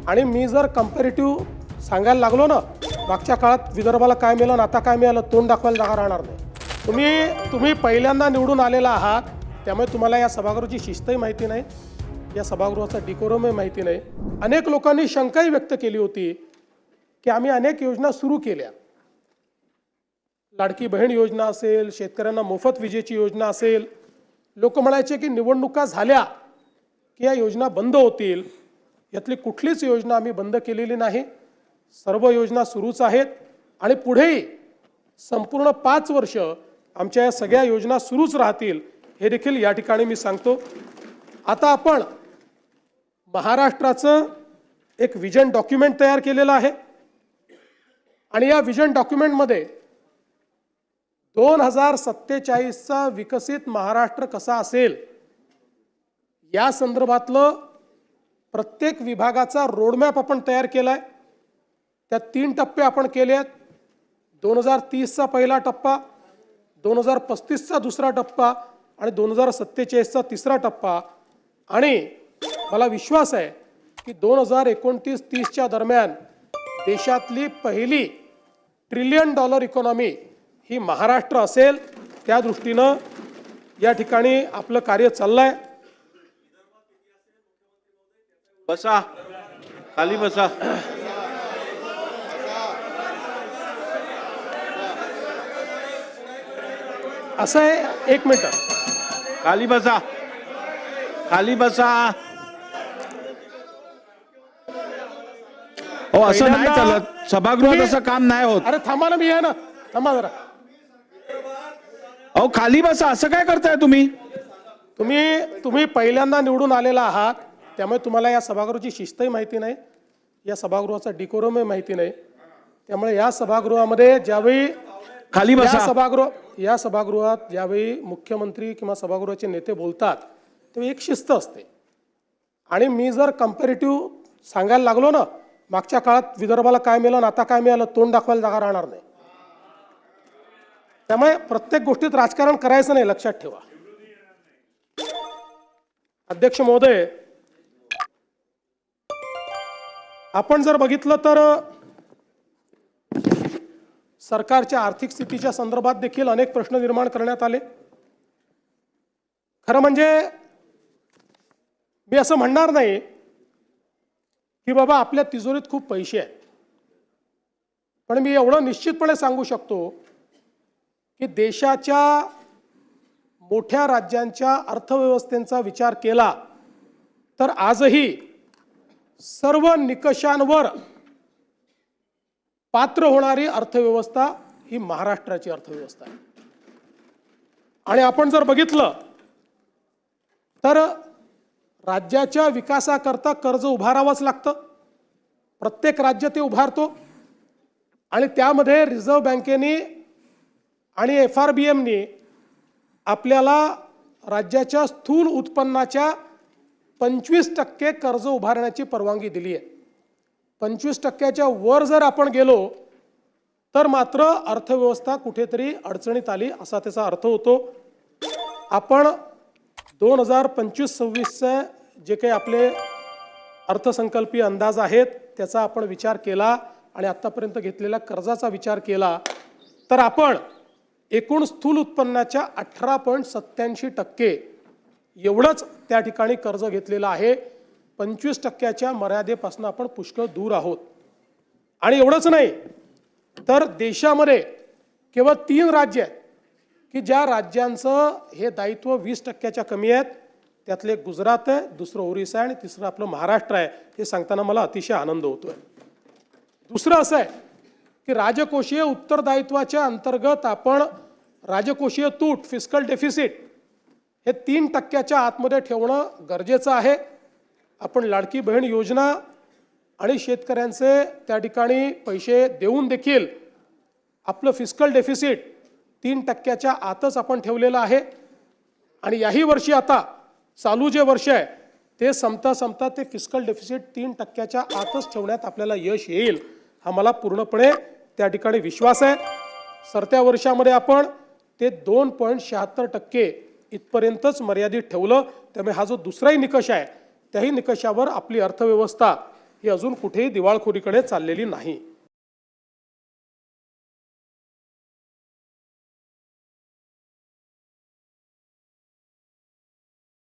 आणि मी जर कंपॅरेटिव्ह सांगायला लागलो ना, मागच्या काळात विदर्भाला काय मिळालं आणि आता काय मिळालं, तोंड दाखवायला जागा राहणार नाही. तुम्ही पहिल्यांदा निवडून आलेला आहात, त्यामुळे तुम्हाला या सभागृहाची शिस्तही माहिती नाही, या सभागृहाचा डिकोरमही माहिती नाही. अनेक लोकांनी शंकाही व्यक्त केली होती की आम्ही अनेक योजना सुरू केल्या, लाडकी बहीण योजना असेल, शेतकऱ्यांना मोफत विजेची योजना असेल. लोक म्हणायचे की निवडणुका झाल्या की या योजना बंद होतील. यातली कुठलीच योजना आम्ही बंद केलेली नाही. सर्व योजना सुरूच आहेत आणि पुढेही संपूर्ण 5 वर्ष आमच्या या सगळ्या योजना सुरूच राहतील, हे देखील या ठिकाणी मी सांगतो. आता आपण महाराष्ट्राचं एक विजन डॉक्युमेंट तयार केलेलं आहे आणि या विजन डॉक्युमेंटमध्ये 2047चा विकसित महाराष्ट्र कसा असेल या संदर्भातलं प्रत्येक विभागाचा रोडमॅप आपण तयार केलाय. त्यात 3 टप्पे आपण केले आहेत. 2030चा पहिला टप्पा, 2035चा दुसरा टप्पा आणि 2047चा तिसरा टप्पा. आणि मला विश्वास आहे की 2029-30च्या दरम्यान देशातली पहिली $1 ट्रिलियन इकॉनॉमी ही महाराष्ट्र असेल. त्या दृष्टीनं या ठिकाणी आपलं कार्य चाललंय. बसा, खाली बसा. असं आहे, 1 मिनिट, खाली बसा, खाली बसा. हो, असं नाही चालत सभागृहात, असं काम नाही होत. अरे थांबा ना, मी आहे ना, थांबा जरा. अहो खाली बसा, असं काय करताय तुम्ही? तुम्ही पहिल्यांदा निवडून आलेला आहात, त्यामुळे तुम्हाला या सभागृहाची शिस्तही माहिती नाही, या सभागृहाचा डिकोरमही माहिती नाही. त्यामुळे या सभागृहामध्ये ज्यावेळी खाली बसा, या सभागृहात ज्यावेळी मुख्यमंत्री किंवा सभागृहाचे नेते बोलतात तेव्हा एक शिस्त असते. आणि मी जर कंपॅरेटिव्ह सांगायला लागलो ना, मागच्या काळात विदर्भाला काय मिळालं आणि आता काय मिळालं, तोंड दाखवायला जागा राहणार नाही. त्यामुळे प्रत्येक गोष्टीत राजकारण करायचं नाही, लक्षात ठेवा. अध्यक्ष महोदय, आपण जर बघितलं तर सरकारच्या आर्थिक स्थितीच्या संदर्भात देखील अनेक प्रश्न निर्माण करण्यात आले. खरं म्हणजे मी असं म्हणणार नाही की बाबा आपल्या तिजोरीत खूप पैसे आहेत, पण मी एवढं निश्चितपणे सांगू शकतो की देशाच्या मोठ्या राज्यांच्या अर्थव्यवस्थेचा विचार केला तर आजही सर्व निकषांवर पात्र होणारी अर्थव्यवस्था ही महाराष्ट्राची अर्थव्यवस्था आहे. आणि आपण जर बघितलं तर राज्याच्या विकासाकरता कर्ज उभारावंच लागतं. प्रत्येक राज्य ते उभारतो आणि त्यामध्ये रिझर्व्ह बँकेने आणि FRBMने आपल्याला राज्याच्या स्थूल उत्पन्नाच्या 25% कर्ज उभारण्याची परवानगी दिली आहे. 25%च्या वर जर आपण गेलो तर मात्र अर्थव्यवस्था कुठेतरी अडचणीत आली असा त्याचा अर्थ होतो. आपण 2025-26चे जे काही आपले अर्थसंकल्पीय अंदाज आहेत त्याचा आपण विचार केला आणि आतापर्यंत घेतलेल्या कर्जाचा विचार केला तर आपण एकूण स्थूल उत्पन्नाच्या 18.87% एवढंच त्या ठिकाणी कर्ज घेतलेलं आहे. 25%च्या मर्यादेपासून आपण पुष्कळ दूर आहोत. आणि एवढंच नाही तर देशामध्ये केवळ 3 राज्य आहेत की ज्या राज्यांचं हे दायित्व 20%च्या कमी आहेत. त्यातले एक गुजरात आहे, दुसरं ओरिसा आहे आणि तिसरं आपलं महाराष्ट्र आहे. हे सांगताना मला अतिशय आनंद होतोय. दुसरं असं आहे की राजकोषीय उत्तरदायित्वाच्या अंतर्गत आपण राजकोषीय तूट, फिस्कल डेफिसिट हे 3%च्या आतमध्ये ठेवणं गरजेचं आहे. आपण लाडकी बहीण योजना आणि शेतकऱ्यांचे त्या ठिकाणी पैसे देऊन देखील आपलं फिस्कल डेफिसिट 3%च्या आतच आपण ठेवलेलं आहे. आणि याही वर्षी आता चालू जे वर्ष आहे ते संपता ते फिस्कल डेफिसिट 3%च्या आतच ठेवण्यात आपल्याला यश येईल हा मला पूर्णपणे त्या ठिकाणी विश्वास आहे. सरत्या वर्षामध्ये आपण ते 2.76% इथपर्यंतच मर्यादित ठेवलं. त्यामुळे हा जो दुसराही निकष आहे त्याही निकषावर आपली अर्थव्यवस्था ही अजून कुठेही दिवाळखोरीकडे चाललेली नाही.